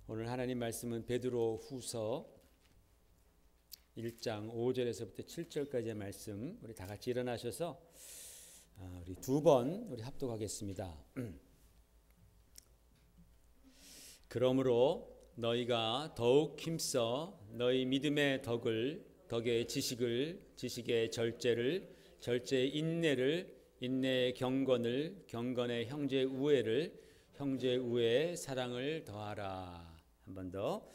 오늘 하나님 말씀은 베드로 후서 1장 5절에서부터 7절까지의 말씀, 우리 다 같이 일어나셔서 우리 두 번 우리 합독하겠습니다. 그러므로 너희가 더욱 힘써 너희 믿음의 덕의 지식을, 지식의 절제를, 절제의 인내를, 인내의 경건을, 경건의 형제 우애를, 형제 우애의 사랑을 더하라. 한 번 더.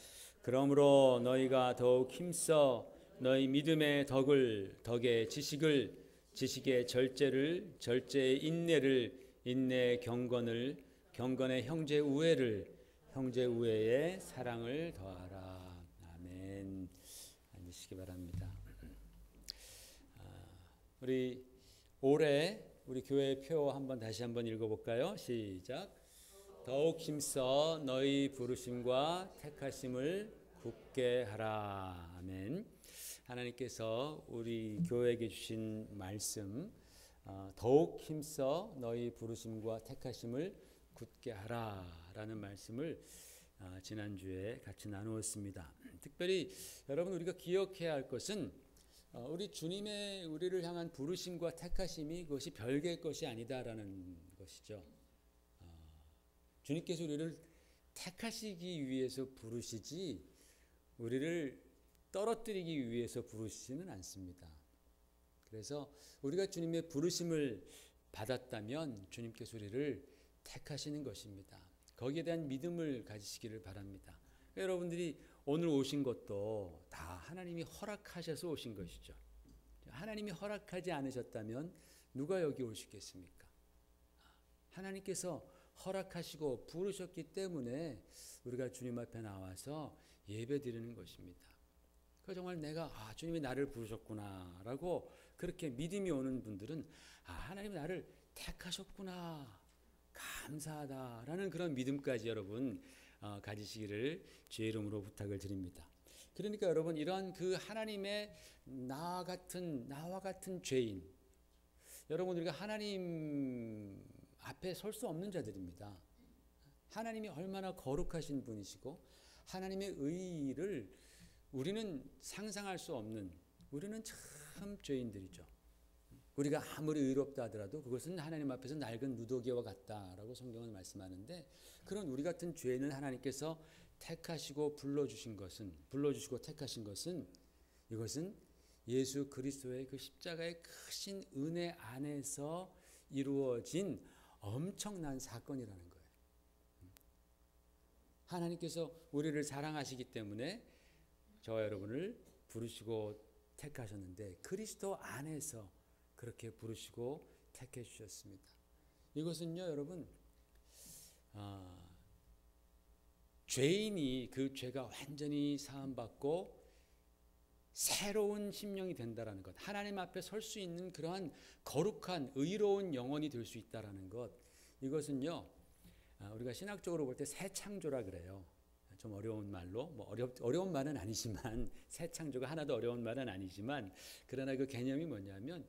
그러므로 너희가 더욱 힘써 너희 믿음의 덕의 지식을, 지식의 절제를, 절제의 인내를, 인내의 경건을, 경건의 형제 우애를, 형제 우애의 사랑을 더하라. 아멘. 앉으시기 바랍니다. 우리 올해 우리 교회 표 한번 다시 한번 읽어볼까요? 시작. 더욱 힘써 너희 부르심과 택하심을 굳게 하라. 아멘. 하나님께서 우리 교회에게 주신 말씀, 더욱 힘써 너희 부르심과 택하심을 굳게 하라 라는 말씀을 지난주에 같이 나누었습니다. 특별히 여러분, 우리가 기억해야 할 것은 우리 주님의 우리를 향한 부르심과 택하심이 그것이 별개의 것이 아니다라는 것이죠. 주님께서 우리를 택하시기 위해서 부르시지 우리를 떨어뜨리기 위해서 부르시지는 않습니다. 그래서 우리가 주님의 부르심을 받았다면 주님께서 우리를 택하시는 것입니다. 거기에 대한 믿음을 가지시기를 바랍니다. 여러분들이 오늘 오신 것도 다 하나님이 허락하셔서 오신 것이죠. 하나님이 허락하지 않으셨다면 누가 여기 오시겠습니까? 하나님께서 허락하시고 부르셨기 때문에 우리가 주님 앞에 나와서 예배 드리는 것입니다. 그 정말 내가 주님이 나를 부르셨구나 라고 그렇게 믿음이 오는 분들은 하나님이 나를 택하셨구나, 감사하다라는 그런 믿음까지 여러분 가지시기를 주의 이름으로 부탁을 드립니다. 그러니까 여러분, 이러한 그 하나님의 나와 같은 죄인, 여러분, 우리가 하나님 앞에 설 수 없는 자들입니다. 하나님이 얼마나 거룩하신 분이시고 하나님의 의를 우리는 상상할 수 없는, 우리는 참 죄인들이죠. 우리가 아무리 의롭다 하더라도 그것은 하나님 앞에서 낡은 누더기와 같다라고 성경은 말씀하는데, 그런 우리 같은 죄인을 하나님께서 택하시고 불러주시고 택하신 것은, 이것은 예수 그리스도의 그 십자가의 크신 은혜 안에서 이루어진 엄청난 사건이라는 거예요. 하나님께서 우리를 사랑하시기 때문에 저와 여러분을 부르시고 택하셨는데, 그리스도 안에서 그렇게 부르시고 택해 주셨습니다. 이것은요, 여러분, 죄인이 그 죄가 완전히 사함받고 새로운 심령이 된다라는 것, 하나님 앞에 설 수 있는 그러한 거룩한 의로운 영혼이 될 수 있다라는 것, 이것은요, 우리가 신학적으로 볼 때 새 창조라 그래요. 좀 어려운 말로, 어려운 말은 아니지만, 새 창조가 하나도 어려운 말은 아니지만, 그러나 그 개념이 뭐냐면,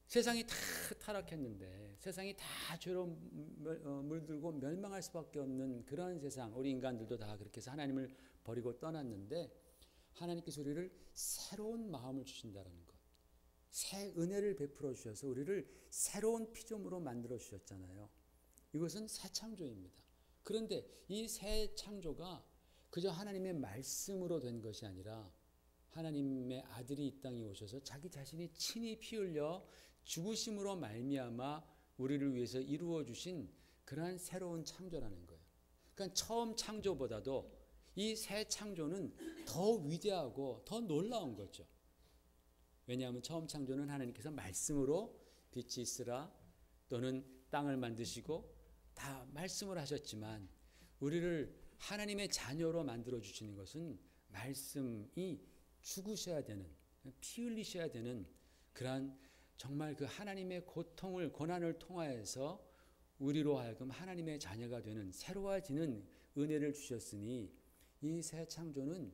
세상이 다 타락했는데, 세상이 다 죄로 물들고 멸망할 수밖에 없는 그런 세상, 우리 인간들도 다 그렇게 해서 하나님을 버리고 떠났는데, 하나님께서 우리를 새로운 마음을 주신다는 것, 새 은혜를 베풀어 주셔서 우리를 새로운 피조물로 만들어 주셨잖아요. 이것은 새 창조입니다. 그런데 이 새 창조가 그저 하나님의 말씀으로 된 것이 아니라, 하나님의 아들이 이 땅에 오셔서 자기 자신이 친히 피 흘려 죽으심으로 말미암아 우리를 위해서 이루어 주신 그러한 새로운 창조라는 거예요. 그러니까 처음 창조보다도 이 새 창조는 더 위대하고 더 놀라운 거죠. 왜냐하면 처음 창조는 하나님께서 말씀으로 빛이 있으라, 또는 땅을 만드시고 다 말씀을 하셨지만, 우리를 하나님의 자녀로 만들어 주시는 것은 말씀이 죽으셔야 되는, 피 흘리셔야 되는 그러한 정말 그 하나님의 고통을, 고난을 통하여서 우리로 하여금 하나님의 자녀가 되는 새로워지는 은혜를 주셨으니, 이 새 창조는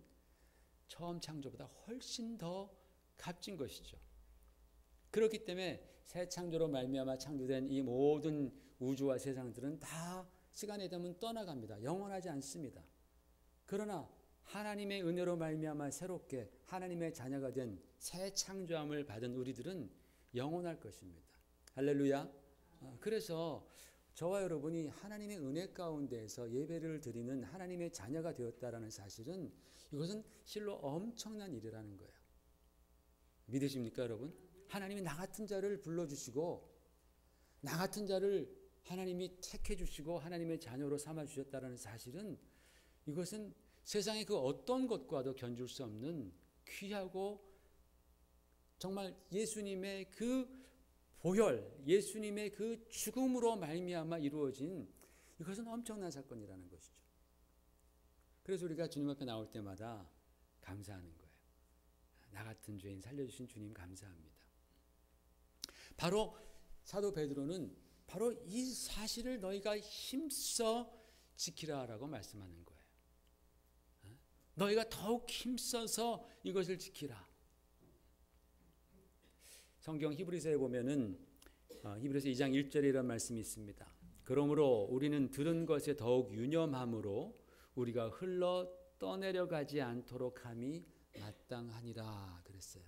처음 창조보다 훨씬 더 값진 것이죠. 그렇기 때문에 새 창조로 말미암아 창조된 이 모든 우주와 세상들은 다 시간이 되면 떠나갑니다. 영원하지 않습니다. 그러나 하나님의 은혜로 말미암아 새롭게 하나님의 자녀가 된 새 창조함을 받은 우리들은 영원할 것입니다. 할렐루야. 그래서 저와 여러분이 하나님의 은혜 가운데에서 예배를 드리는 하나님의 자녀가 되었다라는 사실은 이것은 실로 엄청난 일이라는 거예요. 믿으십니까, 여러분? 하나님이 나 같은 자를 불러주시고 나 같은 자를 하나님이 택해 주시고 하나님의 자녀로 삼아 주셨다라는 사실은 이것은 세상의 그 어떤 것과도 견줄 수 없는 귀하고 정말 예수님의 그 보혈, 예수님의 그 죽음으로 말미암아 이루어진 이것은 엄청난 사건이라는 것이죠. 그래서 우리가 주님 앞에 나올 때마다 감사하는 거예요. 나 같은 죄인 살려주신 주님 감사합니다. 바로 사도 베드로는 바로 이 사실을 너희가 힘써 지키라라고 말씀하는 거예요. 너희가 더욱 힘써서 이것을 지키라. 성경 히브리서에 보면은 히브리서 2장 1절에 이런 말씀이 있습니다. 그러므로 우리는 들은 것에 더욱 유념함으로 우리가 흘러 떠내려가지 않도록 함이 마땅하니라 그랬어요.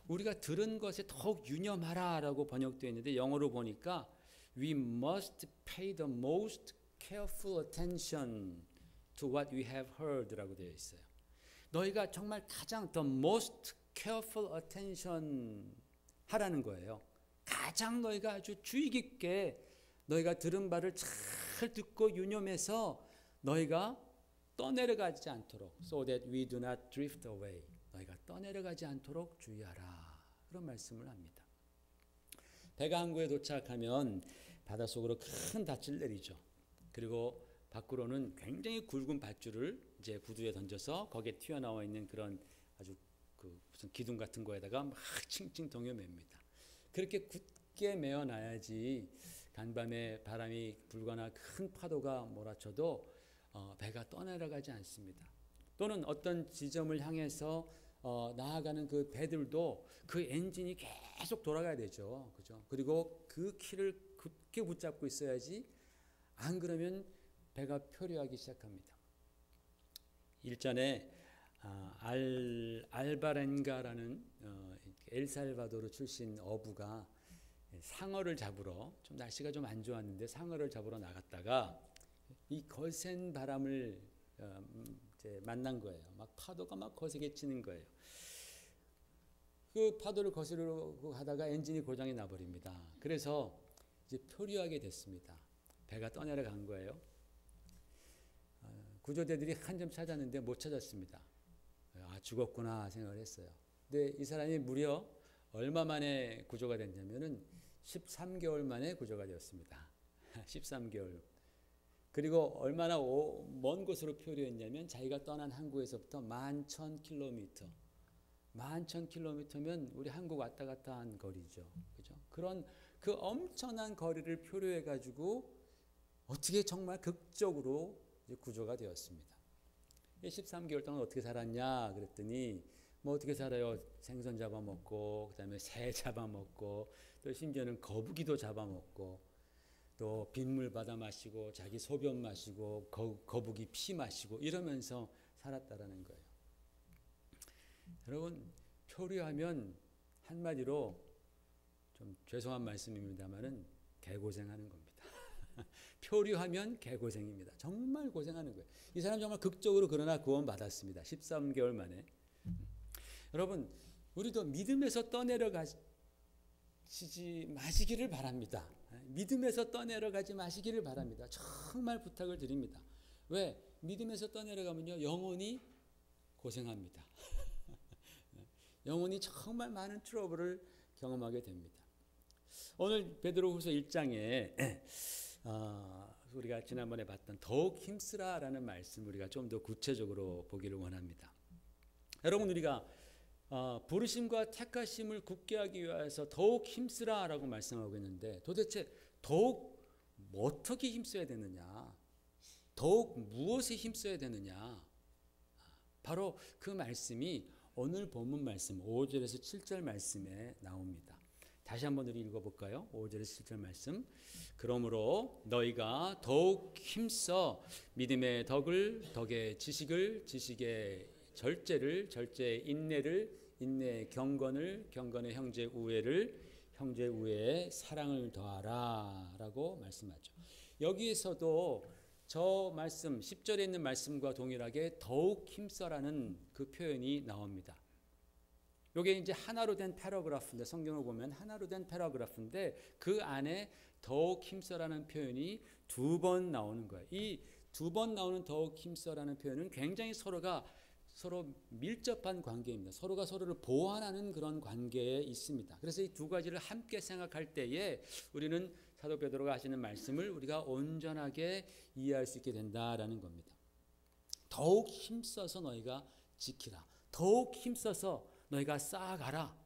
우리가 들은 것에 더욱 유념하라라고 번역되어 있는데 영어로 보니까 we must pay the most careful attention to what we have heard라고 되어 있어요. 너희가 정말 가장 the most careful attention 하라는 거예요. 가장 너희가 아주 주의 깊게 너희가 들은 바를 잘 듣고 유념해서 너희가 떠내려가지 않도록 so that we do not drift away. 너희가 떠내려가지 않도록 주의하라. 그런 말씀을 합니다. 배가 항구에 도착하면 바닷속으로 큰 닻을 내리죠. 그리고 밖으로는 굉장히 굵은 밧줄을 이제 구두에 던져서 거기에 튀어나와 있는 그런 아주 그 무슨 기둥 같은 거에다가 막 칭칭 동여맵니다. 그렇게 굳게 메어놔야지 간밤에 바람이 불거나 큰 파도가 몰아쳐도 배가 떠내려가지 않습니다. 또는 어떤 지점을 향해서 나아가는 그 배들도 그 엔진이 계속 돌아가야 되죠. 그죠? 그리고 그 키를 굳게 붙잡고 있어야지 안 그러면 배가 표류하기 시작합니다. 일전에 알바렌가라는 엘살바도르 출신 어부가 상어를 잡으러 좀 날씨가 좀 안 좋았는데 상어를 잡으러 나갔다가 이 거센 바람을 이제 만난 거예요. 막 파도가 막 거세게 치는 거예요. 그 파도를 거스르고 하다가 엔진이 고장이 나버립니다. 그래서 이제 표류하게 됐습니다. 배가 떠내려간 거예요. 구조대들이 한 점 찾았는데 못 찾았습니다. 아, 죽었구나 생각을 했어요. 근데 이 사람이 무려 얼마 만에 구조가 됐냐면은 13개월 만에 구조가 되었습니다. 13개월. 그리고 얼마나 먼 곳으로 표류했냐면 자기가 떠난 항구에서부터 11,000km. 11,000km면 우리 한국 왔다 갔다 한 거리죠. 그죠? 그런 그 엄청난 거리를 표류해 가지고 어떻게 정말 극적으로 이제 구조가 되었습니다. 13개월 동안 어떻게 살았냐 그랬더니 뭐 어떻게 살아요? 생선 잡아먹고 그다음에 새 잡아먹고 또 심지어는 거북이도 잡아먹고 또 빗물 받아 마시고 자기 소변 마시고 거북이 피 마시고 이러면서 살았다라는 거예요. 여러분 표류하면 한마디로 좀 죄송한 말씀입니다만은 개고생하는 겁니다. 표류하면 개고생입니다. 정말 고생하는 거예요. 이 사람 정말 극적으로 그러나 구원받았습니다. 13개월 만에. 여러분 우리도 믿음에서 떠내려가지 마시기를 바랍니다. 믿음에서 떠내려가지 마시기를 바랍니다. 정말 부탁을 드립니다. 왜? 믿음에서 떠내려가면요 영혼이 고생합니다. 영혼이 정말 많은 트러블을 경험하게 됩니다. 오늘 베드로후서 1장에 우리가 지난번에 봤던 더욱 힘쓰라라는 말씀 우리가 좀 더 구체적으로 보기를 원합니다. 여러분 우리가 부르심과 택하심을 굳게 하기 위해서 더욱 힘쓰라라고 말씀하고 있는데 도대체 더욱 어떻게 힘써야 되느냐? 더욱 무엇에 힘써야 되느냐? 바로 그 말씀이 오늘 본문 말씀 5절에서 7절 말씀에 나옵니다. 다시 한번 우리 읽어볼까요? 5절에서 7절 말씀. 그러므로 너희가 더욱 힘써 믿음의 덕을, 덕의 지식을, 지식의 절제를, 절제의 인내를, 인내의 경건을, 경건의 형제 우애를, 형제 우애에 사랑을 더하라 라고 말씀하죠. 여기에서도 저 말씀 10절에 있는 말씀과 동일하게 더욱 힘써라는 그 표현이 나옵니다. 이게 이제 하나로 된 패러그래프인데, 성경을 보면 하나로 된 패러그래프인데 그 안에 더욱 힘써라는 표현이 2번 나오는 거예요. 이 2번 나오는 더욱 힘써라는 표현은 굉장히 서로 밀접한 관계입니다. 서로가 서로를 보완하는 그런 관계에 있습니다. 그래서 이 두 가지를 함께 생각할 때에 우리는 사도 베드로가 하시는 말씀을 우리가 온전하게 이해할 수 있게 된다라는 겁니다. 더욱 힘써서 너희가 지키라. 더욱 힘써서 너희가 쌓아가라.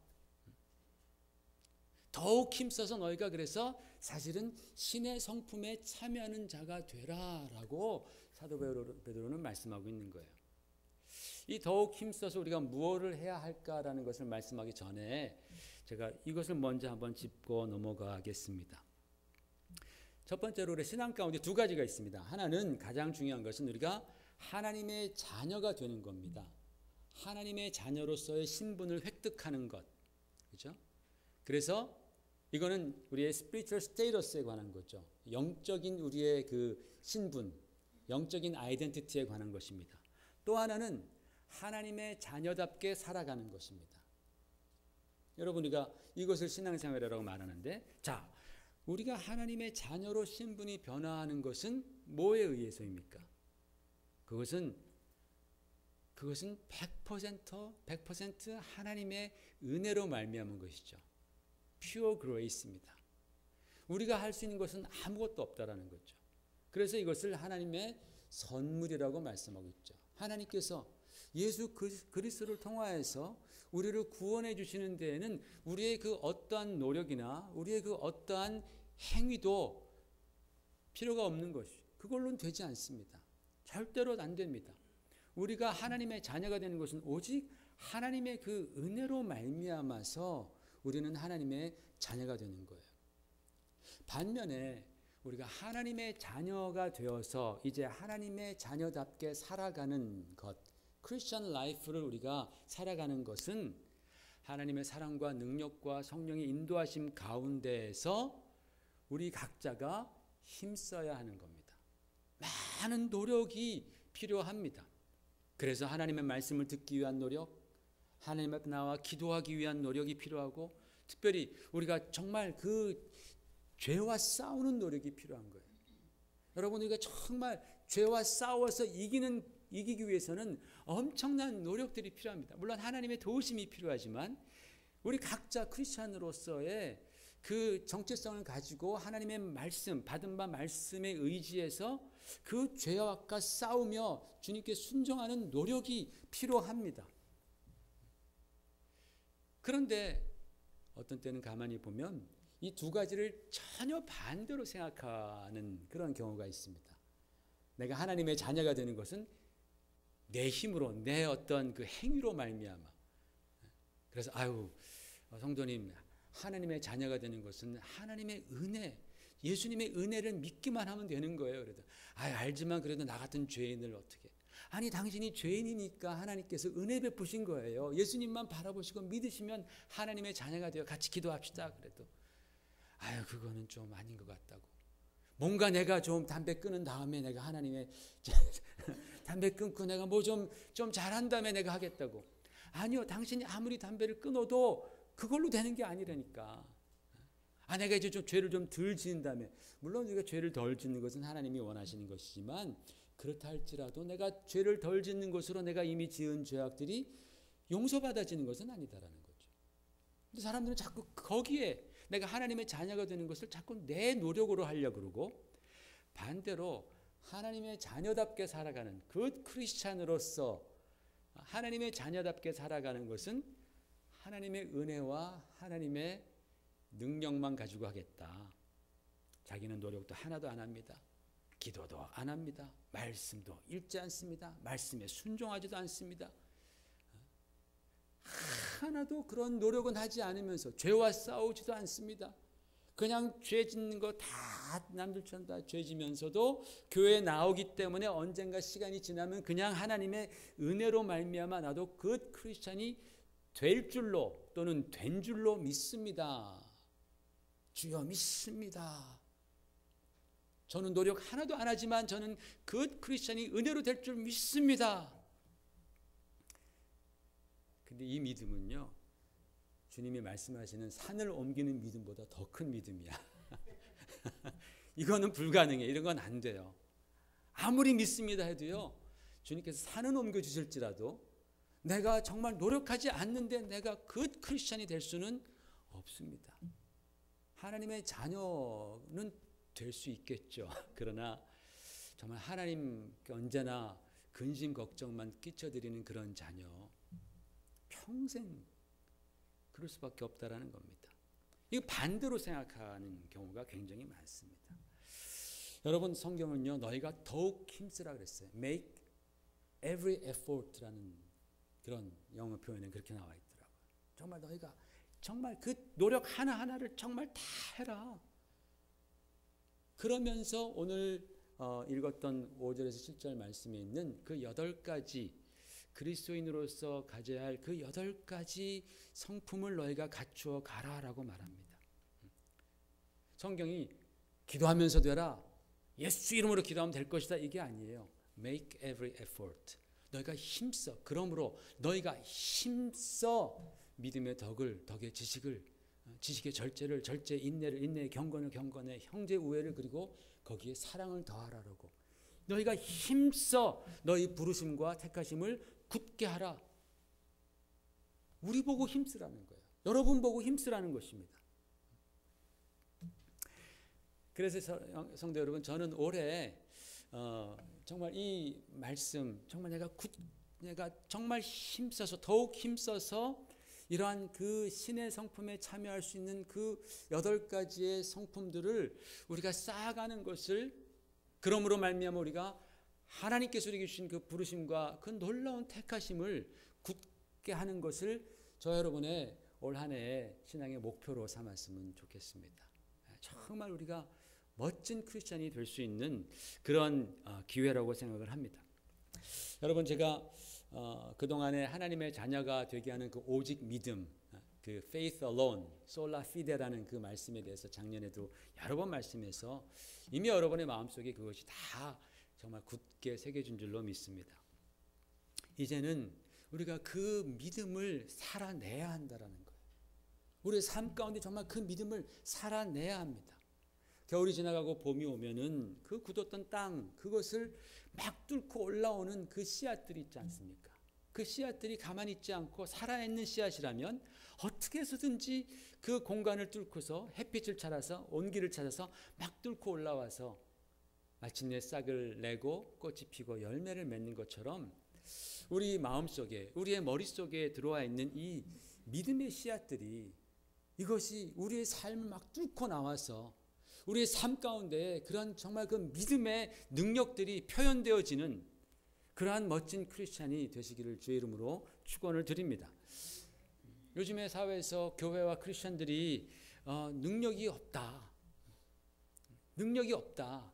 더욱 힘써서 너희가 그래서 사실은 신의 성품에 참여하는 자가 되라라고 사도 베드로는 말씀하고 있는 거예요. 이 더욱 힘써서 우리가 무엇을 해야 할까라는 것을 말씀하기 전에 제가 이것을 먼저 한번 짚고 넘어가겠습니다. 첫 번째로 우리 신앙 가운데 두 가지가 있습니다. 하나는, 가장 중요한 것은 우리가 하나님의 자녀가 되는 겁니다. 하나님의 자녀로서의 신분을 획득하는 것. 그렇죠? 그래서 이거는 우리의 spiritual status에 관한 거죠. 영적인 우리의 그 신분, 영적인 아이덴티티에 관한 것입니다. 또 하나는 하나님의 자녀답게 살아가는 것입니다. 여러분, 우리가 이것을 신앙생활이라고 말하는데, 자, 우리가 하나님의 자녀로 신분이 변화하는 것은 뭐에 의해서입니까? 그것은 100% 하나님의 은혜로 말미암은 것이죠. Pure Grace입니다. 우리가 할 수 있는 것은 아무것도 없다라는 거죠. 그래서 이것을 하나님의 선물이라고 말씀하고 있죠. 하나님께서 예수 그리스도를 통하여서 우리를 구원해 주시는 데에는 우리의 그 어떠한 노력이나 우리의 그 어떠한 행위도 필요가 없는 것이, 그걸로는 되지 않습니다. 절대로 안 됩니다. 우리가 하나님의 자녀가 되는 것은 오직 하나님의 그 은혜로 말미암아서 우리는 하나님의 자녀가 되는 거예요. 반면에 우리가 하나님의 자녀가 되어서 이제 하나님의 자녀답게 살아가는 것, 크리스천 라이프를 우리가 살아가는 것은 하나님의 사랑과 능력과 성령의 인도하심 가운데에서 우리 각자가 힘써야 하는 겁니다. 많은 노력이 필요합니다. 그래서 하나님의 말씀을 듣기 위한 노력, 하나님 앞에 나와 기도하기 위한 노력이 필요하고, 특별히 우리가 정말 그 죄와 싸우는 노력이 필요한 거예요. 여러분, 우리가 정말 죄와 싸워서 이기기 위해서는 엄청난 노력들이 필요합니다. 물론 하나님의 도우심이 필요하지만 우리 각자 크리스찬으로서의 그 정체성을 가지고 하나님의 말씀, 받은 바 말씀에 의지해서 그 죄와 싸우며 주님께 순종하는 노력이 필요합니다. 그런데 어떤 때는 가만히 보면 이 두 가지를 전혀 반대로 생각하는 그런 경우가 있습니다. 내가 하나님의 자녀가 되는 것은 내 힘으로, 내 어떤 그 행위로 말미암아. 그래서 성도님, 하나님의 자녀가 되는 것은 하나님의 은혜, 예수님의 은혜를 믿기만 하면 되는 거예요. 그래도 알지만 그래도 나 같은 죄인을 어떻게? 아니, 당신이 죄인이니까 하나님께서 은혜 베푸신 거예요. 예수님만 바라보시고 믿으시면 하나님의 자녀가 되어 같이 기도합시다. 그래도 그거는 좀 아닌 것 같다고. 뭔가 내가 좀 담배 끊은 다음에 내가 하나님의 담배 끊고 내가 뭐 좀 잘한 다음에 내가 하겠다고. 아니요, 당신이 아무리 담배를 끊어도 그걸로 되는 게 아니라니까. 내가 이제 좀 죄를 좀 덜 지은 다음에, 물론 우리가 죄를 덜 짓는 것은 하나님이 원하시는 것이지만, 그렇다 할지라도 내가 죄를 덜 짓는 것으로 내가 이미 지은 죄악들이 용서받아지는 것은 아니다라는 거죠. 근데 사람들은 자꾸 거기에 내가 하나님의 자녀가 되는 것을 자꾸 내 노력으로 하려고 그러고, 반대로 하나님의 자녀답게 살아가는 그 크리스찬으로서 하나님의 자녀답게 살아가는 것은 하나님의 은혜와 하나님의 능력만 가지고 하겠다. 자기는 노력도 하나도 안 합니다. 기도도 안 합니다. 말씀도 읽지 않습니다. 말씀에 순종하지도 않습니다. 하나도 그런 노력은 하지 않으면서 죄와 싸우지도 않습니다. 그냥 죄 짓는 거 다 남들처럼 다 죄 지면서도 교회에 나오기 때문에 언젠가 시간이 지나면 그냥 하나님의 은혜로 말미암아 나도 그 크리스찬이 될 줄로 또는 된 줄로 믿습니다. 주여 믿습니다. 저는 노력 하나도 안 하지만 저는 그 크리스찬이 은혜로 될 줄 믿습니다. 근데 이 믿음은요, 주님이 말씀하시는 산을 옮기는 믿음보다 더 큰 믿음이야. 이거는 불가능해. 이런 건 안 돼요. 아무리 믿습니다 해도요, 주님께서 산은 옮겨주실지라도 내가 정말 노력하지 않는데 내가 그 크리스찬이 될 수는 없습니다. 하나님의 자녀는 될 수 있겠죠. 그러나 정말 하나님께 언제나 근심 걱정만 끼쳐드리는 그런 자녀, 평생 그럴 수밖에 없다라는 겁니다. 이거 반대로 생각하는 경우가 굉장히 많습니다. 여러분, 성경은요, 너희가 더욱 힘쓰라 그랬어요. Make every effort라는 그런 영어 표현에 그렇게 나와 있더라고요. 정말 너희가 정말 그 노력 하나하나를 정말 다 해라. 그러면서 오늘 읽었던 5절에서 7절 말씀에 있는 그 8가지 그리스도인으로서 가져야 할 그 8가지 성품을 너희가 갖추어 가라라고 말합니다. 성경이 기도하면서도 해라, 예수 이름으로 기도하면 될 것이다, 이게 아니에요. Make every effort. 너희가 힘써. 그러므로 너희가 힘써 믿음의 덕의 지식의 절제를 절제, 인내를 인내에, 경건을 경건에, 형제 우애를, 그리고 거기에 사랑을 더하라라고. 너희가 힘써 너희 부르심과 택하심을 굳게 하라. 우리 보고 힘쓰라는 거예요. 여러분 보고 힘쓰라는 것입니다. 그래서 성도 여러분, 저는 올해 정말 이 말씀, 정말 내가 정말 힘써서, 더욱 힘써서 이러한 그 신의 성품에 참여할 수 있는 그 8가지의 성품들을 우리가 쌓아가는 것을, 그러므로 말미암아 우리가 하나님께서 우리에게 주신 그 부르심과 그 놀라운 택하심을 굳게 하는 것을 저 여러분의 올 한 해의 신앙의 목표로 삼았으면 좋겠습니다. 정말 우리가 멋진 크리스찬이 될 수 있는 그런 기회라고 생각을 합니다. 여러분, 제가 그동안에 하나님의 자녀가 되게 하는 그 오직 믿음, 그 faith alone, sola fide라는 그 말씀에 대해서 작년에도 여러 번 말씀해서 이미 여러분의 마음속에 그것이 다 정말 굳게 새겨진 줄로 믿습니다. 이제는 우리가 그 믿음을 살아내야 한다라는 거예요. 우리의 삶 가운데 정말 그 믿음을 살아내야 합니다. 겨울이 지나가고 봄이 오면은 그 굳었던 땅, 그것을 막 뚫고 올라오는 그 씨앗들이 있지 않습니까? 그 씨앗들이 가만히 있지 않고 살아있는 씨앗이라면 어떻게 해서든지 그 공간을 뚫고서 햇빛을 찾아서, 온기를 찾아서 막 뚫고 올라와서 마침내 싹을 내고 꽃이 피고 열매를 맺는 것처럼 우리 마음속에, 우리의 머릿속에 들어와 있는 이 믿음의 씨앗들이, 이것이 우리의 삶을 막 뚫고 나와서 우리의 삶 가운데 그런 정말 그 믿음의 능력들이 표현되어지는 그러한 멋진 크리스찬이 되시기를 주의 이름으로 축원을 드립니다. 요즘의 사회에서 교회와 크리스찬들이 능력이 없다,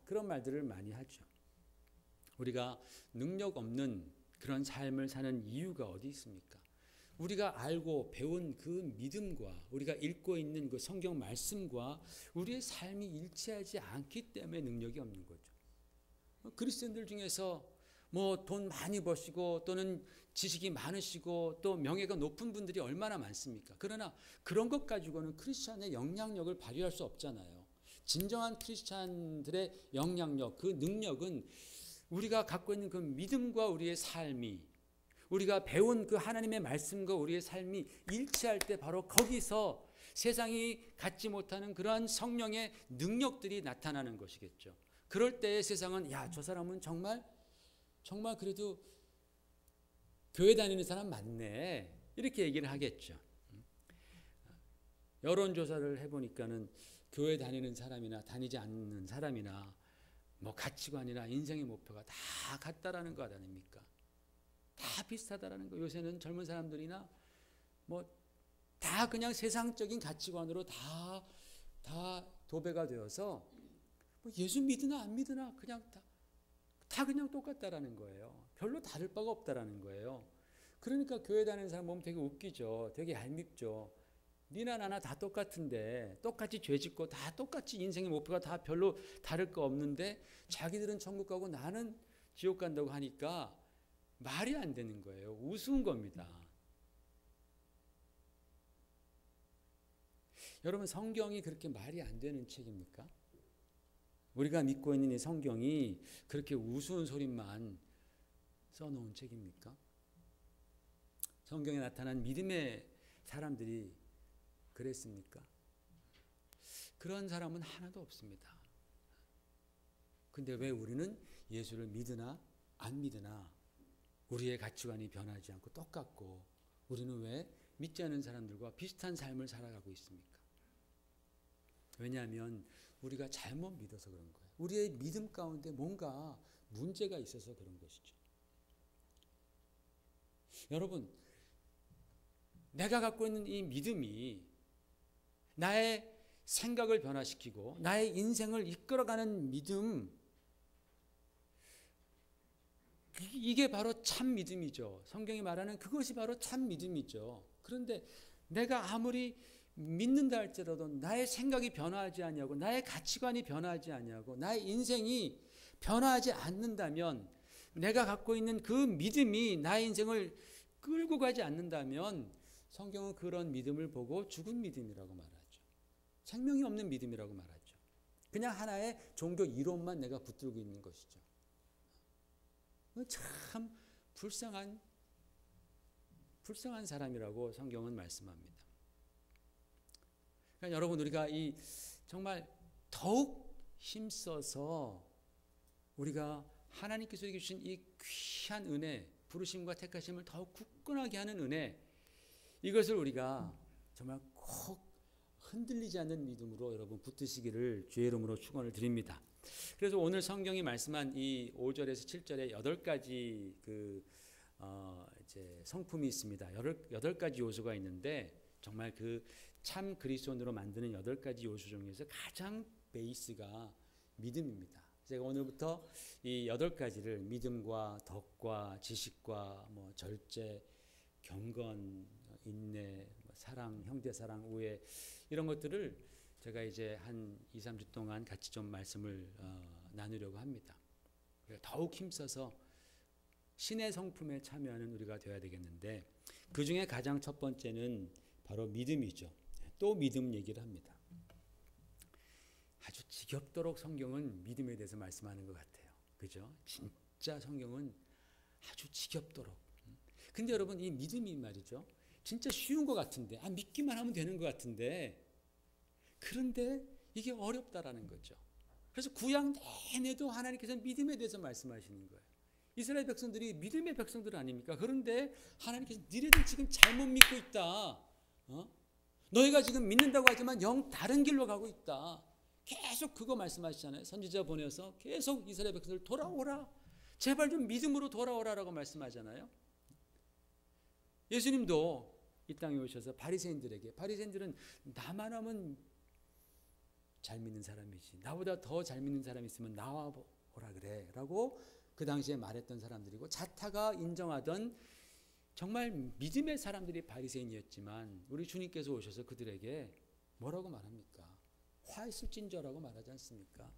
그런 말들을 많이 하죠. 우리가 능력 없는 그런 삶을 사는 이유가 어디 있습니까? 우리가 알고 배운 그 믿음과 우리가 읽고 있는 그 성경 말씀과 우리의 삶이 일치하지 않기 때문에 능력이 없는 거죠. 그리스도인들 중에서 뭐 돈 많이 버시고 또는 지식이 많으시고 또 명예가 높은 분들이 얼마나 많습니까? 그러나 그런 것 가지고는 크리스찬의 영향력을 발휘할 수 없잖아요. 진정한 크리스찬들의 영향력, 그 능력은 우리가 갖고 있는 그 믿음과 우리의 삶이, 우리가 배운 그 하나님의 말씀과 우리의 삶이 일치할 때 바로 거기서 세상이 갖지 못하는 그러한 성령의 능력들이 나타나는 것이겠죠. 그럴 때 세상은, 야, 저 사람은 정말 그래도 교회 다니는 사람 맞네, 이렇게 얘기를 하겠죠. 여론조사를 해보니까는 교회 다니는 사람이나 다니지 않는 사람이나 뭐 가치관이나 인생의 목표가 다 같다라는 것 아닙니까? 다 비슷하다라는 거. 요새는 젊은 사람들이나 뭐 다 그냥 세상적인 가치관으로 다 도배가 되어서 뭐 예수 믿으나 안 믿으나 그냥 다 그냥 똑같다라는 거예요. 별로 다를 바가 없다라는 거예요. 그러니까 교회 다니는 사람 보면 되게 웃기죠. 되게 얄밉죠. 니나 나나 다 똑같은데 똑같이 죄 짓고 다 똑같이 인생의 목표가 다 별로 다를 거 없는데 자기들은 천국 가고 나는 지옥 간다고 하니까 말이 안 되는 거예요. 우스운 겁니다. 여러분, 성경이 그렇게 말이 안 되는 책입니까? 우리가 믿고 있는 이 성경이 그렇게 우스운 소리만 써놓은 책입니까? 성경에 나타난 믿음의 사람들이 그랬습니까? 그런 사람은 하나도 없습니다. 근데 왜 우리는 예수를 믿으나 안 믿으나 우리의 가치관이 변하지 않고 똑같고 우리는 왜 믿지 않는 사람들과 비슷한 삶을 살아가고 있습니까? 왜냐하면 우리가 잘못 믿어서 그런 거예요. 우리의 믿음 가운데 뭔가 문제가 있어서 그런 것이죠. 여러분, 내가 갖고 있는 이 믿음이 나의 생각을 변화시키고 나의 인생을 이끌어가는 믿음, 이게 바로 참 믿음이죠. 성경이 말하는 그것이 바로 참 믿음이죠. 그런데 내가 아무리 믿는다 할지라도 나의 생각이 변화하지 않냐고, 나의 가치관이 변화하지 않냐고, 나의 인생이 변화하지 않는다면, 내가 갖고 있는 그 믿음이 나의 인생을 끌고 가지 않는다면 성경은 그런 믿음을 보고 죽은 믿음이라고 말하죠. 생명이 없는 믿음이라고 말하죠. 그냥 하나의 종교 이론만 내가 붙들고 있는 것이죠. 참 불쌍한 사람이라고 성경은 말씀합니다. 그러니까 여러분, 우리가 이 정말 더욱 힘써서 우리가 하나님께서 주신 이 귀한 은혜, 부르심과 택하심을 더욱 굳건하게 하는 은혜, 이것을 우리가 정말 꼭 흔들리지 않는 믿음으로 여러분 붙드시기를 주의 이름으로 축원을 드립니다. 그래서 오늘 성경이 말씀한 이 5절에서 7절에 8가지 이제 성품이 있습니다. 8가지 요소가 있는데 정말 그 참 그리스도인으로 만드는 8가지 요소 중에서 가장 베이스가 믿음입니다. 제가 오늘부터 이 8가지를 믿음과 덕과 지식과 뭐 절제, 경건, 인내, 사랑, 형제 사랑, 우애, 이런 것들을 제가 이제 한 2, 3주 동안 같이 좀 말씀을 나누려고 합니다. 더욱 힘써서 신의 성품에 참여하는 우리가 되어야 되겠는데, 그 중에 가장 첫 번째는 바로 믿음이죠. 또 믿음 얘기를 합니다. 아주 지겹도록 성경은 믿음에 대해서 말씀하는 것 같아요. 그죠? 진짜 성경은 아주 지겹도록. 근데 여러분, 이 믿음이 말이죠, 진짜 쉬운 것 같은데, 믿기만 하면 되는 것 같은데, 그런데 이게 어렵다라는 거죠. 그래서 구약 내내도 하나님께서 믿음에 대해서 말씀하시는 거예요. 이스라엘 백성들이 믿음의 백성들 아닙니까? 그런데 하나님께서 니네들 지금 잘못 믿고 있다. 너희가 지금 믿는다고 하지만 영 다른 길로 가고 있다. 계속 그거 말씀하시잖아요. 선지자 보내서 계속 이스라엘 백성들 돌아오라. 제발 좀 믿음으로 돌아오라라고 말씀하잖아요. 예수님도 이 땅에 오셔서 바리새인들에게, 바리새인들은 나만 하면 잘 믿는 사람이지, 나보다 더 잘 믿는 사람이 있으면 나와 보라 그래 라고 그 당시에 말했던 사람들이고, 자타가 인정하던 정말 믿음의 사람들이 바리새인이었지만 우리 주님께서 오셔서 그들에게 뭐라고 말합니까? 화 있을진저라고 말하지 않습니까?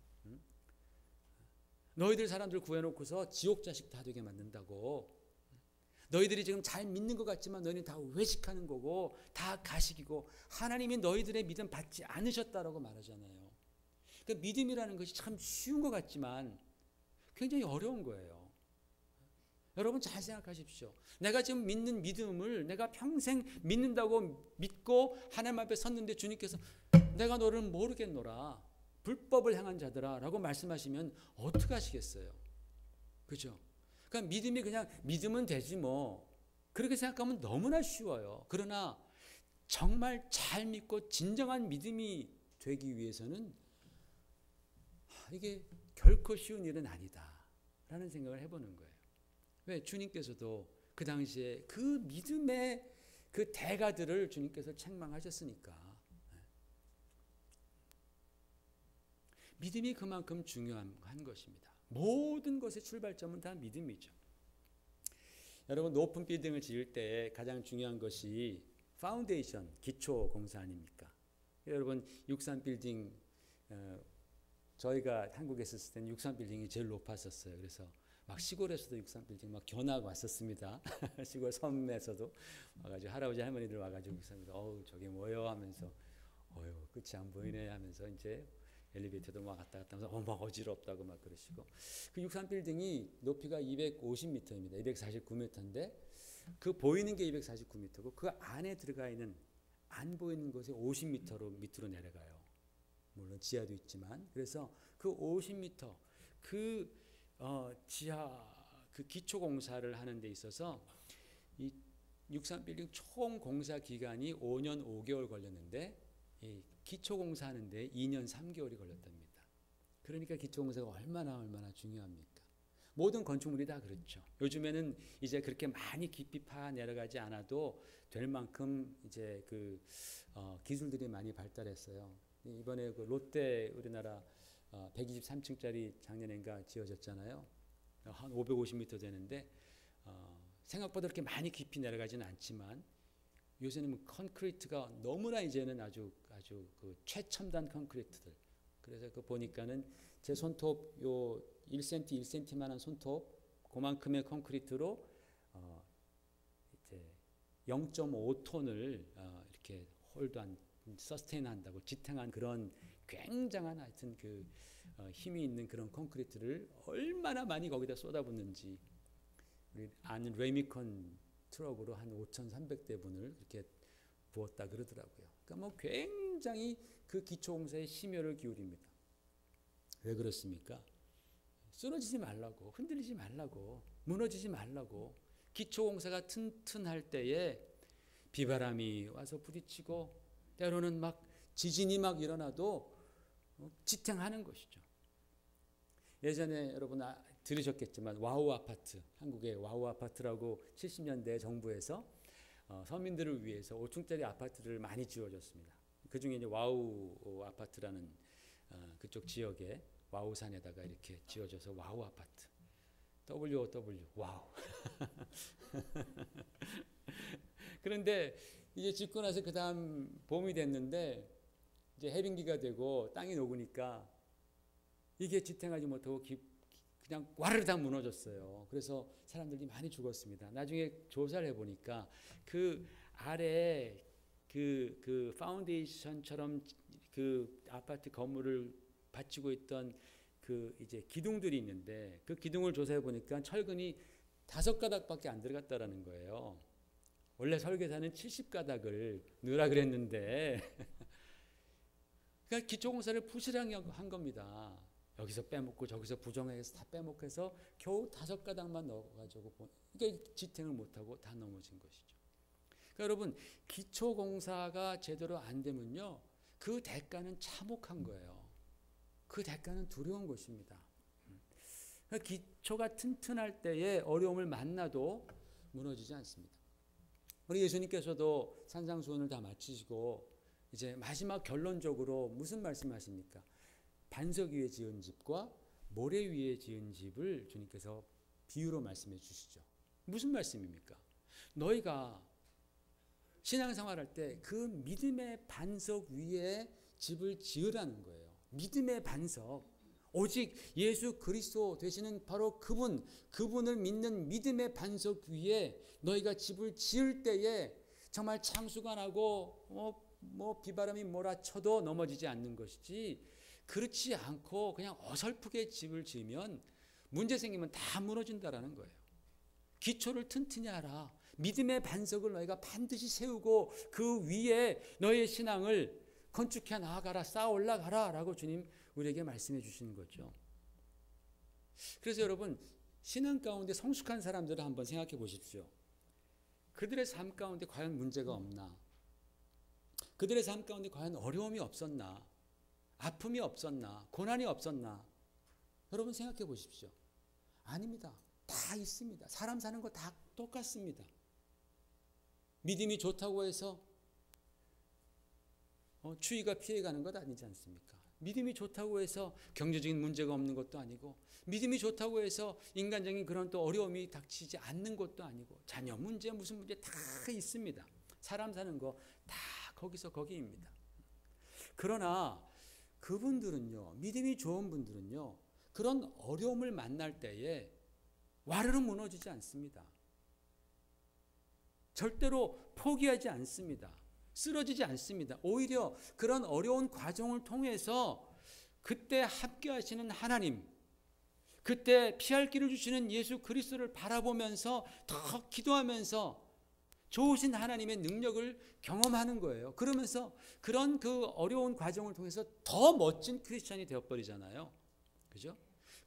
너희들 사람들 구해놓고서 지옥 자식 다 되게 만든다고. 너희들이 지금 잘 믿는 것 같지만 너희는 다 외식하는 거고 다 가식이고 하나님이 너희들의 믿음 받지 않으셨다라고 말하잖아요. 그러니까 믿음이라는 것이 참 쉬운 것 같지만 굉장히 어려운 거예요. 여러분 잘 생각하십시오. 내가 지금 믿는 믿음을 내가 평생 믿는다고 믿고 하나님 앞에 섰는데 주님께서 내가 너를 모르겠노라, 불법을 행한 자들아 라고 말씀하시면 어떻게 하시겠어요? 그죠? 그러니까 믿음이 그냥 믿으면 되지 뭐, 그렇게 생각하면 너무나 쉬워요. 그러나 정말 잘 믿고 진정한 믿음이 되기 위해서는 이게 결코 쉬운 일은 아니다 라는 생각을 해보는 거예요. 왜? 주님께서도 그 당시에 그 믿음의 그 대가들을 주님께서 책망하셨으니까. 믿음이 그만큼 중요한 것입니다. 모든 것의 출발점은 다 믿음이죠. 여러분, 높은 빌딩을 지을 때 가장 중요한 것이 파운데이션, 기초 공사 아닙니까? 여러분, 63 빌딩, 저희가 한국에 있었을 때는 63 빌딩이 제일 높았었어요. 그래서 막 시골에서도 63 빌딩 막 견학 왔었습니다. 시골 섬에서도 와가지고 할아버지 할머니들 와가지고 63 어우 저게 뭐요 하면서 어휴 끝이 안 보이네 하면서 이제 엘리베이터도 막 왔다 갔다 하면서 막 어지럽다고 막 그러시고, 그 63 빌딩이 높이가 250m입니다. 249m인데 그 보이는 게 249m고 그 안에 들어가 있는 안 보이는 곳에 50m로 밑으로 내려가요. 물론 지하도 있지만. 그래서 그 50m 그 지하 그 기초 공사를 하는 데 있어서 이 63 빌딩 총 공사 기간이 5년 5개월 걸렸는데 이 기초 공사하는데 2년 3개월이 걸렸답니다. 그러니까 기초 공사가 얼마나 중요합니까? 모든 건축물이 다 그렇죠. 요즘에는 이제 그렇게 많이 깊이 파 내려가지 않아도 될 만큼 이제 그 기술들이 많이 발달했어요. 이번에 그 롯데 우리나라 123층짜리 작년인가 지어졌잖아요. 한 550m 되는데 생각보다 그렇게 많이 깊이 내려가지는 않지만 요새는 콘크리트가 너무나 이제는 아주 그 최첨단 콘크리트들. 그래서 그 보니까는 제 손톱 요 1cm 1cm만한 손톱 그만큼의 콘크리트로 이제 0.5톤을 이렇게 홀드한 서스테인한다고 지탱한 그런 굉장한 하여튼 그 힘이 있는 그런 콘크리트를 얼마나 많이 거기다 쏟아붓는지, 우리 아는 레미콘 트럭으로 한 5,300대분을 이렇게 부었다 그러더라고요. 그러니까 뭐 굉장히 그 기초공사에 심혈을 기울입니다. 왜 그렇습니까? 쓰러지지 말라고, 흔들리지 말라고, 무너지지 말라고. 기초공사가 튼튼할 때에 비바람이 와서 부딪히고 때로는 막 지진이 막 일어나도 지탱하는 것이죠. 예전에 여러분 들으셨겠지만 와우 아파트, 한국의 와우 아파트라고 70년대 정부에서 서민들을 위해서 5층짜리 아파트를 많이 지어줬습니다. 그 중에 이제 와우 아파트라는 그쪽 지역에 와우산에다가 이렇게 지어져서 와우 아파트. WOW 와우. 그런데 이제 짓고 나서 그 다음 봄이 됐는데 이제 해빙기가 되고 땅이 녹으니까 이게 지탱하지 못하고 그냥 와르르 다 무너졌어요. 그래서 사람들이 많이 죽었습니다. 나중에 조사를 해보니까 그 아래 그 파운데이션처럼 그 아파트 건물을 받치고 있던 그 이제 기둥들이 있는데 그 기둥을 조사해 보니까 철근이 5가닥밖에 안 들어갔다라는 거예요. 원래 설계사는 70가닥을 넣으라 그랬는데 그러니까 기초공사를 부실하게 한 겁니다. 여기서 빼먹고 저기서 부정해서 다 빼먹고 해서 겨우 5가닥만 넣어가지고 그러니까 지탱을 못하고 다 넘어진 것이죠. 그러니까 여러분, 기초공사가 제대로 안 되면요 그 대가는 참혹한 거예요. 그 대가는 두려운 것입니다. 그러니까 기초가 튼튼할 때에 어려움을 만나도 무너지지 않습니다. 우리 예수님께서도 산상수훈을 다 마치시고 이제 마지막 결론적으로 무슨 말씀하십니까? 반석 위에 지은 집과 모래 위에 지은 집을 주님께서 비유로 말씀해 주시죠. 무슨 말씀입니까? 너희가 신앙생활할 때 그 믿음의 반석 위에 집을 지으라는 거예요. 믿음의 반석. 오직 예수 그리스도 되시는 바로 그분을 믿는 믿음의 반석 위에 너희가 집을 지을 때에 정말 창수가 나고 뭐 비바람이 몰아쳐도 넘어지지 않는 것이지, 그렇지 않고 그냥 어설프게 집을 지으면 문제 생기면 다 무너진다라는 거예요. 기초를 튼튼히 하라. 믿음의 반석을 너희가 반드시 세우고 그 위에 너희의 신앙을 건축해 나아가라, 쌓아 올라가라 라고 주님 우리에게 말씀해 주시는 거죠. 그래서 여러분, 신앙 가운데 성숙한 사람들을 한번 생각해 보십시오. 그들의 삶 가운데 과연 문제가 없나? 그들의 삶 가운데 과연 어려움이 없었나? 아픔이 없었나? 고난이 없었나? 여러분 생각해 보십시오. 아닙니다. 다 있습니다. 사람 사는 거 다 똑같습니다. 믿음이 좋다고 해서 추위가 피해가는 것 아니지 않습니까? 믿음이 좋다고 해서 경제적인 문제가 없는 것도 아니고, 믿음이 좋다고 해서 인간적인 그런 또 어려움이 닥치지 않는 것도 아니고, 자녀 문제 무슨 문제 다 있습니다. 사람 사는 거 다 거기서 거기입니다. 그러나 그분들은요, 믿음이 좋은 분들은요, 그런 어려움을 만날 때에 와르르 무너지지 않습니다. 절대로 포기하지 않습니다. 쓰러지지 않습니다. 오히려 그런 어려운 과정을 통해서 그때 함께 하시는 하나님, 그때 피할 길을 주시는 예수 그리스도를 바라보면서 더 기도하면서 좋으신 하나님의 능력을 경험하는 거예요. 그러면서 그런 그 어려운 과정을 통해서 더 멋진 크리스찬이 되어버리잖아요. 그죠?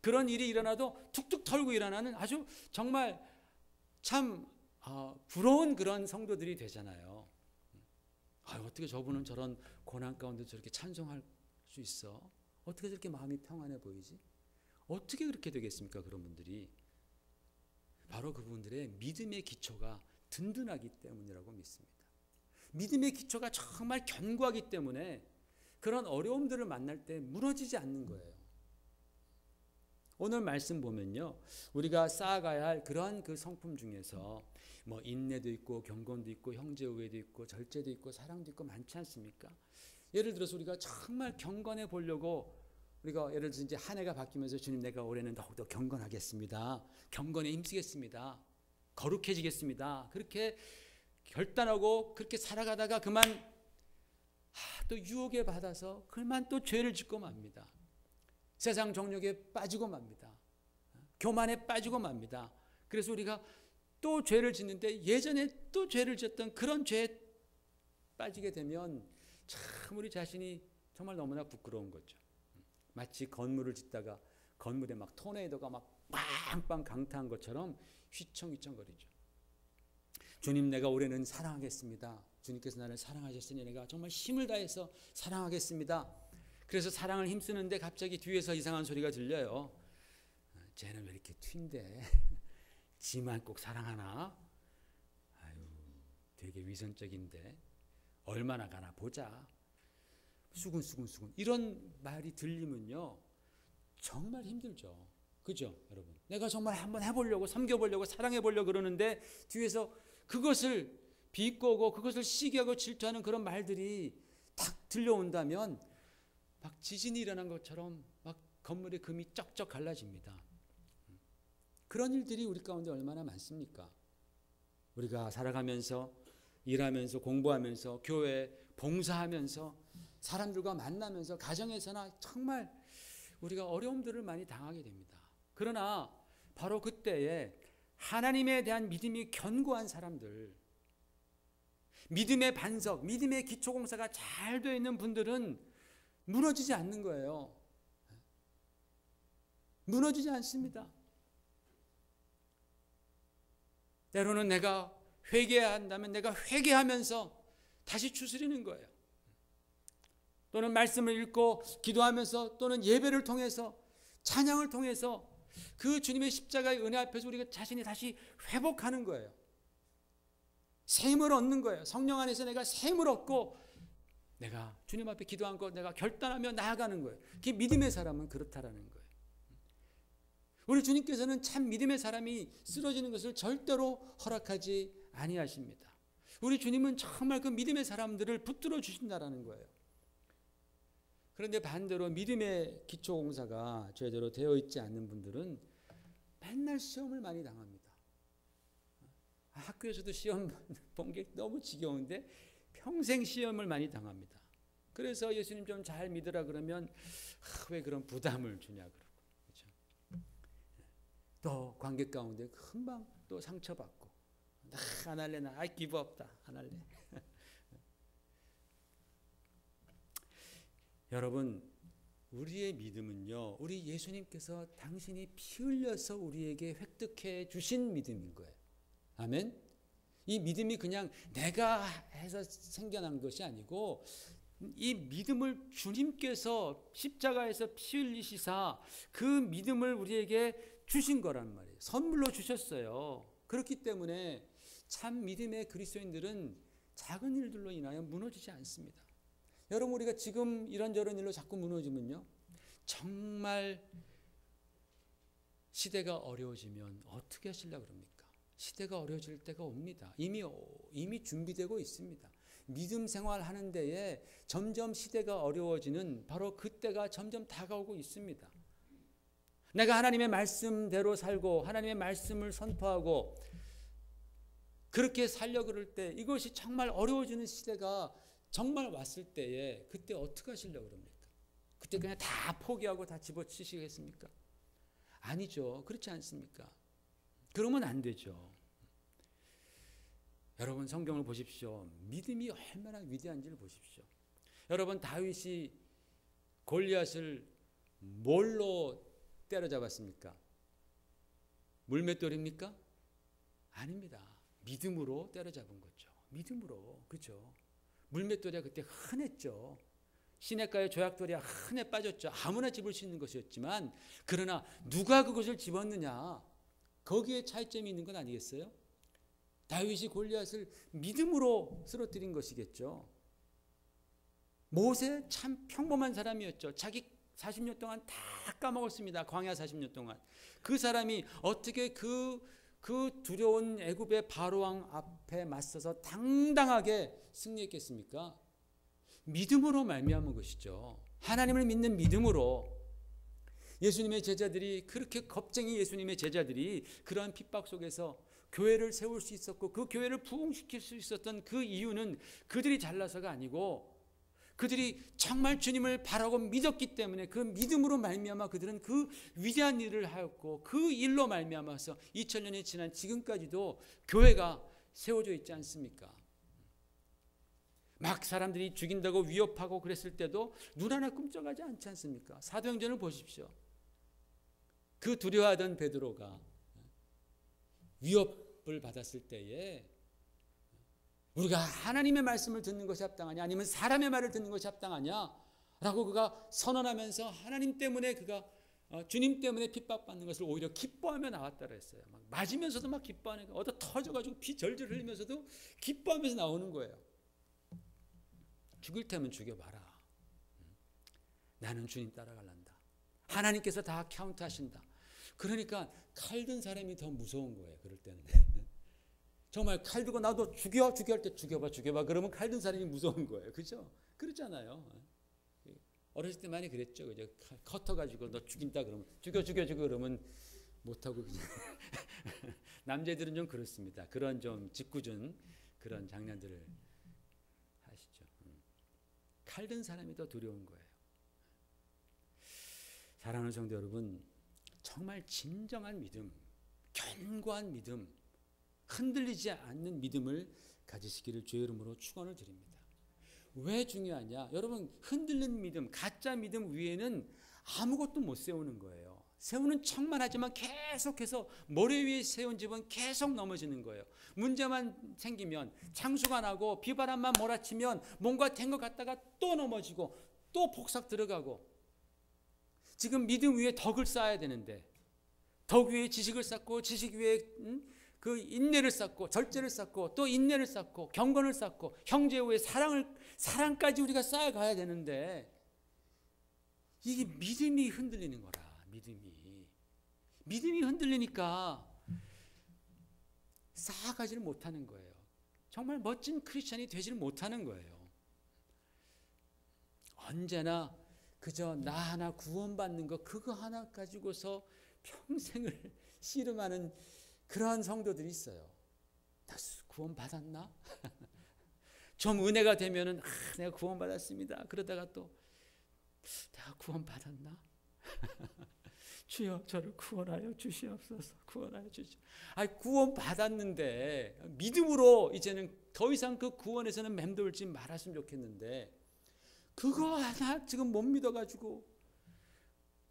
그런 일이 일어나도 툭툭 털고 일어나는 아주 정말 참 부러운 그런 성도들이 되잖아요. 어떻게 저분은 저런 고난 가운데 저렇게 찬송할 수 있어? 어떻게 저렇게 마음이 평안해 보이지? 어떻게 그렇게 되겠습니까? 그런 분들이 바로 그분들의 믿음의 기초가 든든하기 때문이라고 믿습니다. 믿음의 기초가 정말 견고하기 때문에 그런 어려움들을 만날 때 무너지지 않는 거예요. 오늘 말씀 보면요, 우리가 쌓아가야 할 그러한 그 성품 중에서 뭐 인내도 있고 경건도 있고 형제 우애도 있고 절제도 있고 사랑도 있고 많지 않습니까? 예를 들어서 우리가 정말 경건해 보려고 우리가 예를 들어서 이제 한 해가 바뀌면서 주님, 내가 올해는 더욱더 경건하겠습니다. 경건에 힘쓰겠습니다. 거룩해지겠습니다. 그렇게 결단하고 그렇게 살아가다가 그만 또 유혹에 받아서 그만 또 죄를 짓고 맙니다. 세상 정욕에 빠지고 맙니다. 교만에 빠지고 맙니다. 그래서 우리가 또 죄를 짓는데 예전에 또 죄를 짓던 그런 죄에 빠지게 되면 참 우리 자신이 정말 너무나 부끄러운 거죠. 마치 건물을 짓다가 건물에 막 토네이도가 막 빵빵 강타한 것처럼 휘청휘청거리죠. 주님, 내가 올해는 사랑하겠습니다. 주님께서 나를 사랑하셨으니 내가 정말 힘을 다해서 사랑하겠습니다. 그래서 사랑을 힘쓰는데 갑자기 뒤에서 이상한 소리가 들려요. 쟤는 왜 이렇게 튄데? 지만 꼭 사랑하나? 아유, 되게 위선적인데 얼마나 가나 보자. 수근수근 이런 말이 들리면요, 정말 힘들죠. 그죠, 여러분? 내가 정말 한번 해보려고, 섬겨보려고, 사랑해보려고 그러는데 뒤에서 그것을 비꼬고 그것을 시기하고 질투하는 그런 말들이 딱 들려온다면 막 지진이 일어난 것처럼 막 건물의 금이 쩍쩍 갈라집니다. 그런 일들이 우리 가운데 얼마나 많습니까? 우리가 살아가면서, 일하면서, 공부하면서, 교회 봉사하면서, 사람들과 만나면서, 가정에서나 정말 우리가 어려움들을 많이 당하게 됩니다. 그러나 바로 그때에 하나님에 대한 믿음이 견고한 사람들, 믿음의 반석, 믿음의 기초공사가 잘 되어 있는 분들은 무너지지 않는 거예요. 무너지지 않습니다. 때로는 내가 회개해야 한다면 내가 회개하면서 다시 추스리는 거예요. 또는 말씀을 읽고 기도하면서, 또는 예배를 통해서, 찬양을 통해서 그 주님의 십자가의 은혜 앞에서 우리가 자신이 다시 회복하는 거예요. 새 힘을 얻는 거예요. 성령 안에서 내가 새 힘을 얻고 내가 주님 앞에 기도한 것 내가 결단하며 나아가는 거예요. 그게 믿음의 사람은 그렇다라는 거예요. 우리 주님께서는 참 믿음의 사람이 쓰러지는 것을 절대로 허락하지 아니하십니다. 우리 주님은 정말 그 믿음의 사람들을 붙들어 주신다라는 거예요. 그런데 반대로 믿음의 기초공사가 제대로 되어 있지 않는 분들은 맨날 시험을 많이 당합니다. 학교에서도 시험 본 게 너무 지겨운데 평생 시험을 많이 당합니다. 그래서 예수님 좀 잘 믿으라 그러면 왜 그런 부담을 주냐 그러고, 그렇죠? 또 관계 가운데 금방 또 상처받고, 나 안 할래, 나 기브 없다, 안 할래. 여러분, 우리의 믿음은요, 우리 예수님께서 당신이 피 흘려서 우리에게 획득해 주신 믿음인 거예요. 아멘. 이 믿음이 그냥 내가 해서 생겨난 것이 아니고, 이 믿음을 주님께서 십자가에서 피 흘리시사 그 믿음을 우리에게 주신 거란 말이에요. 선물로 주셨어요. 그렇기 때문에 참 믿음의 그리스도인들은 작은 일들로 인하여 무너지지 않습니다. 여러분, 우리가 지금 이런저런 일로 자꾸 무너지면요, 정말 시대가 어려워지면 어떻게 하시려고 그럽니까? 시대가 어려워질 때가 옵니다. 이미 준비되고 있습니다. 믿음 생활하는 데에 점점 시대가 어려워지는 바로 그때가 점점 다가오고 있습니다. 내가 하나님의 말씀대로 살고 하나님의 말씀을 선포하고 그렇게 살려고 그럴 때, 이것이 정말 어려워지는 시대가 정말 왔을 때에 그때 어떻게 하시려고 그럽니까? 그때 그냥 다 포기하고 다 집어치시겠습니까? 아니죠. 그렇지 않습니까? 그러면 안 되죠. 여러분, 성경을 보십시오. 믿음이 얼마나 위대한지를 보십시오. 여러분, 다윗이 골리앗을 뭘로 때려잡았습니까? 물맷돌입니까? 아닙니다. 믿음으로 때려잡은 거죠. 믿음으로. 그렇죠? 물맷돌이 그때 흔했죠. 시냇가의 조약돌이 흔해 빠졌죠. 아무나 집을 수 있는 것이었지만, 그러나 누가 그것을 집었느냐, 거기에 차이점이 있는 건 아니겠어요? 다윗이 골리앗을 믿음으로 쓰러뜨린 것이겠죠. 모세 참 평범한 사람이었죠. 자기 40년 동안 다 까먹었습니다. 광야 40년 동안. 그 사람이 어떻게 그 두려운 애굽의 바로왕 앞에 맞서서 당당하게 승리했겠습니까? 믿음으로 말미암은 것이죠. 하나님을 믿는 믿음으로. 예수님의 제자들이, 그렇게 겁쟁이 예수님의 제자들이 그러한 핍박 속에서 교회를 세울 수 있었고, 그 교회를 부흥시킬 수 있었던 그 이유는 그들이 잘나서가 아니고, 그들이 정말 주님을 바라고 믿었기 때문에, 그 믿음으로 말미암아 그들은 그 위대한 일을 하였고, 그 일로 말미암아서 2000년이 지난 지금까지도 교회가 세워져 있지 않습니까? 막 사람들이 죽인다고 위협하고 그랬을 때도 눈 하나 꿈쩍하지 않지 않습니까? 사도행전을 보십시오. 그 두려워하던 베드로가 위협을 받았을 때에, 우리가 하나님의 말씀을 듣는 것이 합당하냐, 아니면 사람의 말을 듣는 것이 합당하냐 라고 그가 선언하면서, 하나님 때문에 그가 주님 때문에 핍박받는 것을 오히려 기뻐하며 나왔다 그랬어요. 막 맞으면서도 막 기뻐하니까 얻어 터져가지고 피 절절 흘리면서도 기뻐하면서 나오는 거예요. 죽일 테면 죽여봐라. 나는 주님 따라갈란다. 하나님께서 다 카운트하신다. 그러니까 칼 든 사람이 더 무서운 거예요. 그럴 때는. 정말 칼 들고 나도 죽여 할 때 죽여봐. 그러면 칼 든 사람이 무서운 거예요. 그죠? 그렇잖아요. 어렸을 때 많이 그랬죠. 그죠? 커터 가지고 너 죽인다 그러면 죽여 그러면 못하고 그냥. 남자들은 좀 그렇습니다. 그런 좀 짓궂은 그런 장난들을 하시죠. 칼 든 사람이 더 두려운 거예요. 사랑하는 성도 여러분, 정말 진정한 믿음, 견고한 믿음, 흔들리지 않는 믿음을 가지시기를 주의 이름으로 축원을 드립니다. 왜 중요하냐? 여러분, 흔들리는 믿음, 가짜 믿음 위에는 아무것도 못 세우는 거예요. 세우는 척만 하지만 계속해서 머리 위에 세운 집은 계속 넘어지는 거예요. 문제만 생기면, 창수가 나고 비바람만 몰아치면 뭔가 된 것 같다가 또 넘어지고 또 폭삭 들어가고. 지금 믿음 위에 덕을 쌓아야 되는데, 덕 위에 지식을 쌓고, 지식 위에 그 인내를 쌓고, 절제를 쌓고, 또 인내를 쌓고, 경건을 쌓고, 형제 위에 사랑까지 우리가 쌓아가야 되는데, 이게 믿음이 흔들리는 거라. 믿음이 흔들리니까 쌓아가지를 못하는 거예요. 정말 멋진 크리스찬이 되지를 못하는 거예요. 언제나 그저 나 하나 구원받는 거, 그거 하나 가지고서 평생을 씨름하는 그러한 성도들이 있어요. 나 구원받았나? 좀 은혜가 되면은 내가 구원받았습니다. 그러다가 또 내가 구원받았나? 주여 저를 구원하여 주시옵소서. 구원하여 주시옵소서. 구원받았는데 믿음으로 이제는 더 이상 그 구원에서는 맴돌지 말았으면 좋겠는데, 그거 하나 지금 못 믿어가지고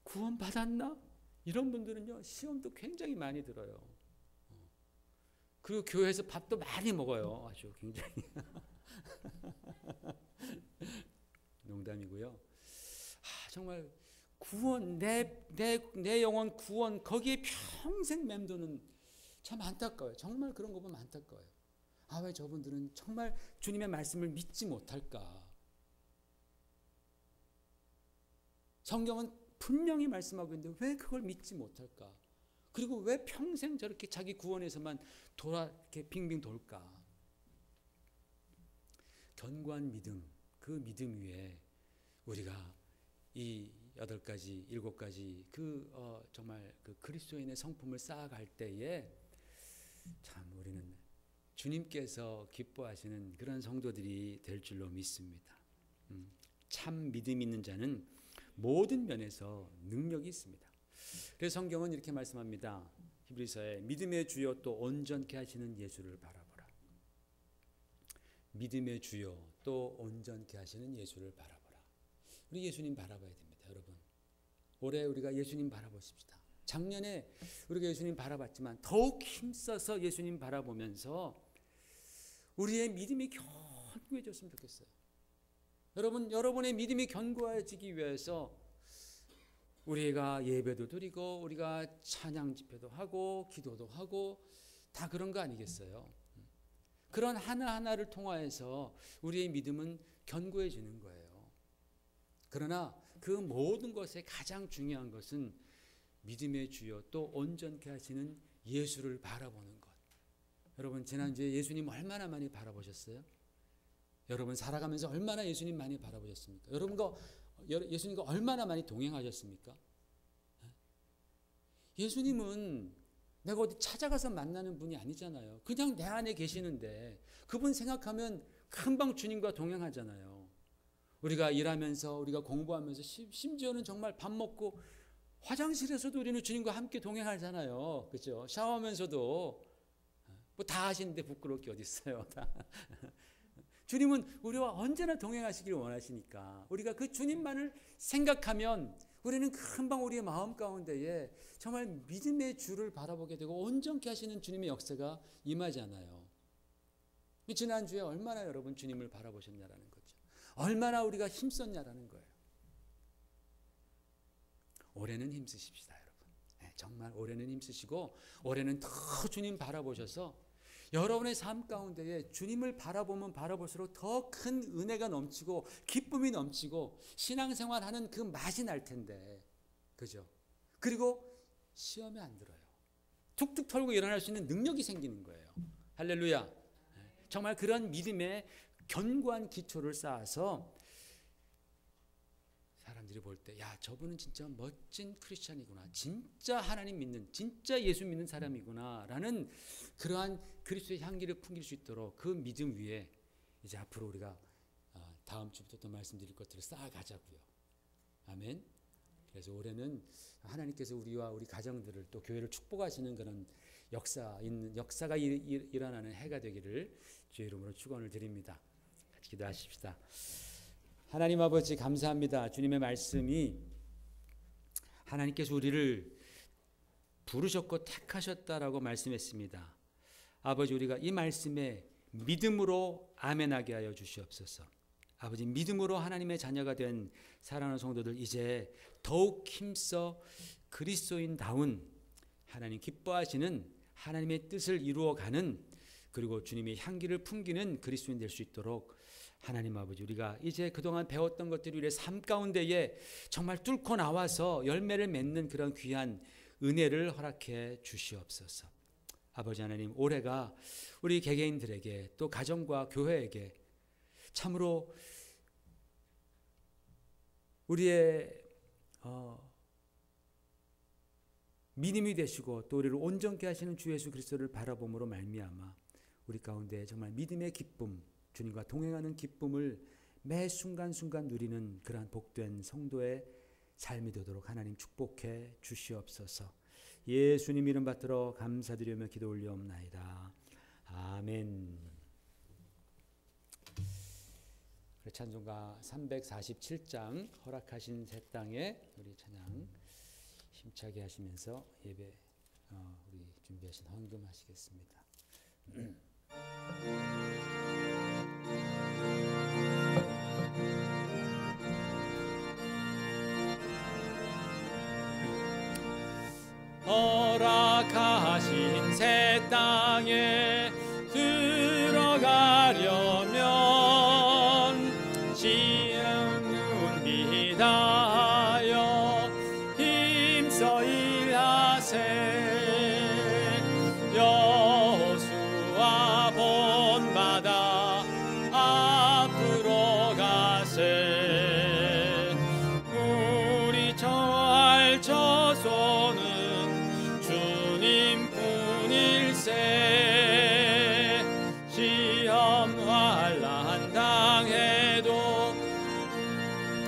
구원받았나? 이런 분들은요, 시험도 굉장히 많이 들어요. 그리고 교회에서 밥도 많이 먹어요. 아주 굉장히. 농담이고요. 정말 구원, 내 영혼 구원, 거기에 평생 맴도는, 참 안타까워요. 정말 그런 거 보면 안타까워요. 아, 왜 저분들은 정말 주님의 말씀을 믿지 못할까? 성경은 분명히 말씀하고 있는데 왜 그걸 믿지 못할까? 그리고 왜 평생 저렇게 자기 구원에서만 이렇게 빙빙 돌까? 견고한 믿음, 그 믿음 위에 우리가 이 8가지, 7가지 정말 그 그리스도인의 성품을 쌓아갈 때에 참 우리는 주님께서 기뻐하시는 그런 성도들이 될 줄로 믿습니다. 참 믿음 있는 자는 모든 면에서 능력이 있습니다. 그래서 성경은 이렇게 말씀합니다. 히브리서에 믿음의 주요 또 온전케 하시는 예수를 바라보라. 믿음의 주요 또 온전케 하시는 예수를 바라보라. 우리 예수님 바라봐야 됩니다, 여러분. 올해 우리가 예수님 바라보십시다. 작년에 우리가 예수님 바라봤지만 더욱 힘써서 예수님 바라보면서 우리의 믿음이 견고해졌으면 좋겠어요. 여러분의 믿음이 견고해지기 위해서 우리가 예배도 드리고 우리가 찬양 집회도 하고 기도도 하고 다 그런 거 아니겠어요? 그런 하나하나를 통하여서 우리의 믿음은 견고해지는 거예요. 그러나 그 모든 것에 가장 중요한 것은 믿음의 주요 또 온전케 하시는 예수를 바라보는 것. 여러분 지난주에 예수님 얼마나 많이 바라보셨어요? 여러분 살아가면서 얼마나 예수님 많이 바라보셨습니까? 예수님과 얼마나 많이 동행하셨습니까? 예수님은 내가 어디 찾아가서 만나는 분이 아니잖아요. 그냥 내 안에 계시는데 그분 생각하면 금방 주님과 동행하잖아요. 우리가 일하면서 우리가 공부하면서 심지어는 정말 밥 먹고 화장실에서도 우리는 주님과 함께 동행하잖아요. 그렇죠? 샤워하면서도 뭐 다 하시는데 부끄러울 게 어디 있어요. 다. 주님은 우리와 언제나 동행하시기를 원하시니까 우리가 그 주님만을 생각하면 우리는 금방 우리의 마음 가운데에 정말 믿음의 주를 바라보게 되고 온전케 하시는 주님의 역사가 임하잖아요. 지난주에 얼마나 여러분 주님을 바라보셨냐라는 거죠. 얼마나 우리가 힘썼냐라는 거예요. 올해는 힘쓰십시다, 여러분. 네, 정말 올해는 힘쓰시고 올해는 더 주님 바라보셔서 여러분의 삶 가운데에 주님을 바라보면 바라볼수록 더 큰 은혜가 넘치고 기쁨이 넘치고 신앙생활하는 그 맛이 날 텐데, 그죠? 그리고 시험에 안 들어요. 툭툭 털고 일어날 수 있는 능력이 생기는 거예요. 할렐루야. 정말 그런 믿음의 견고한 기초를 쌓아서 사람들이 볼 때, 야, 저분은 진짜 멋진 크리스찬이구나. 진짜 하나님 믿는, 진짜 예수 믿는 사람이구나. 라는 그러한 그리스도의 향기를 풍길 수 있도록 그 믿음 위에 이제 앞으로 우리가 다음 주부터 또 말씀드릴 것들을 쌓아가자고요. 아멘. 그래서 올해는 하나님께서 우리와 우리 가정들을 또 교회를 축복하시는 그런 역사가 일어나는 해가 되기를 주의 이름으로 축원을 드립니다. 같이 기도하십시다. 하나님 아버지 감사합니다. 주님의 말씀이 하나님께서 우리를 부르셨고 택하셨다라고 말씀했습니다. 아버지 우리가 이 말씀에 믿음으로 아멘하게 하여 주시옵소서. 아버지 믿음으로 하나님의 자녀가 된 사랑하는 성도들 이제 더욱 힘써 그리스도인다운 하나님 기뻐하시는 하나님의 뜻을 이루어가는 그리고 주님의 향기를 풍기는 그리스도인 될 수 있도록 하나님 아버지 우리가 이제 그동안 배웠던 것들이 우리의 삶 가운데에 정말 뚫고 나와서 열매를 맺는 그런 귀한 은혜를 허락해 주시옵소서. 아버지 하나님 올해가 우리 개개인들에게 또 가정과 교회에게 참으로 우리의 믿음이 되시고 또 우리를 온전케 하시는 주 예수 그리스도를 바라봄으로 말미암아 우리 가운데 정말 믿음의 기쁨 주님과 동행하는 기쁨을 매 순간순간 누리는 그러한 복된 성도의 삶이 되도록 하나님 축복해 주시옵소서. 예수님 이름 받들어 감사드리며 기도 올려옵나이다. 아멘. 찬송가 347장 허락하신 새 땅에 우리 찬양 힘차게 하시면서 예배 우리 준비하신 헌금 하시겠습니다. 허락하신 새 땅에 들어 시험 환난 당해도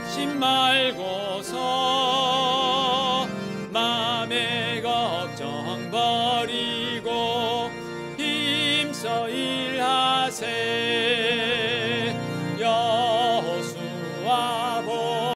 심 말고 서